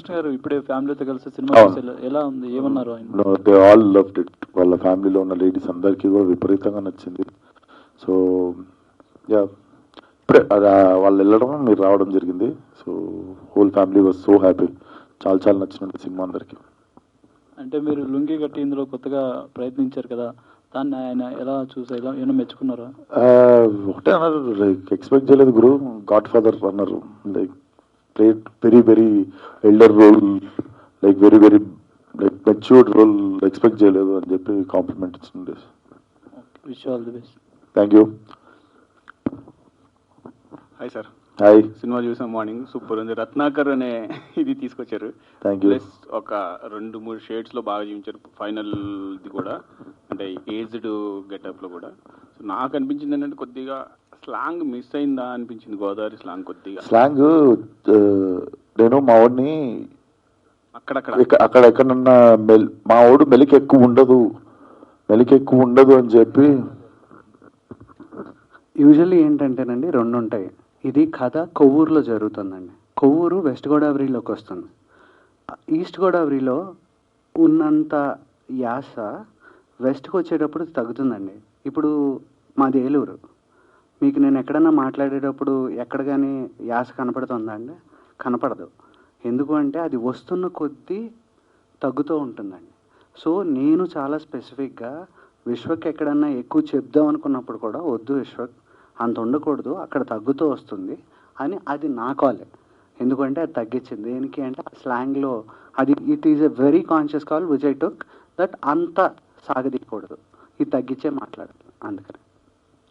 గారు ఇప్పుడే ఫ్యామిలీతో కలిసి సినిమా అవును. చూసి ఎలా ఉంది, ఏమన్నారు ఆయన? They all loved it. వాళ్ళ ఫ్యామిలీలో ఉన్న లేడీస్ అందరికీ కూడా విపరీతంగా నచ్చింది. సో యా, ఇప్పుడే వాళ్ళు వెళ్ళడం మీరు రావడం జరిగింది. So whole family was so happy. చాలా చాలా నచ్చినట్టు సినిమా అందరికీ. అంటే మీరు లుంగి కట్టి ఇందులో కొత్తగా ప్రయత్నించారు కదా, దాన్ని ఆయన ఎలా చూసారు, ఏమైనా మెచ్చుకున్నారా? ఒకటే అన్నారు, లైక్ ఎక్స్పెక్ట్ చేయలేదు గురు, గాడ్ ఫాదర్ అన్నారు. Like played very very elder role, like very very like matured role, expect చేయలేదు అని చెప్పి కాంప్లిమెంట్ ఇచ్చింది. Wish all the best. Thank you. Hi sir. Hi. Cinema చూసాం మార్నింగ్, సూపర్ ఉంది. రత్నాకర్ అనే ఇది తీసుకొచ్చారు. Thank you. ప్లస్ ఒక 2-3 షేడ్స్లో బాగా చూపించారు. ఫైనల్ది కూడా అంటే ఏజ్డ్ గెటప్లో కూడా. సో నాకు అనిపించింది ఏంటంటే కొద్దిగా స్లాంగ్ మిస్ అయిందా అనిపించింది, గోదావరి స్లాంగ్ కొద్దిగా. స్లాంగ్ నేను మా వాడిని అక్కడ ఎక్కడన్నా మా వాడు మెలికి ఎక్కువ ఉండదు అని చెప్పి. యూజువల్లీ ఏంటంటేనండి 2 ఉంటాయి. ఇది కథ కొవ్వూరులో జరుగుతుందండి. కొవ్వూరు వెస్ట్ గోదావరిలోకి వస్తుంది. ఈస్ట్ గోదావరిలో ఉన్నంత యాస వెస్ట్కి వచ్చేటప్పుడు తగ్గుతుందండి. ఇప్పుడు మాది ఏలూరు. మీకు నేను ఎక్కడన్నా మాట్లాడేటప్పుడు ఎక్కడ కానీ యాస కనపడుతుందా అండి? కనపడదు. ఎందుకు అంటే అది వస్తున్న కొద్దీ తగ్గుతూ ఉంటుందండి. సో నేను చాలా స్పెసిఫిక్గా విశ్వక్ ఎక్కడన్నా ఎక్కువ చెప్దాం అనుకున్నప్పుడు కూడా, వద్దు విశ్వక్ అంత ఉండకూడదు, అక్కడ తగ్గుతూ వస్తుంది అని, అది నా కాలే. ఎందుకంటే అది తగ్గించింది. దేనికి అంటే స్లాంగ్లో అది it is a very conscious call which I took, that అంత సాగదీయకూడదు, ఇది తగ్గించే మాట్లాడాలి అందుకని.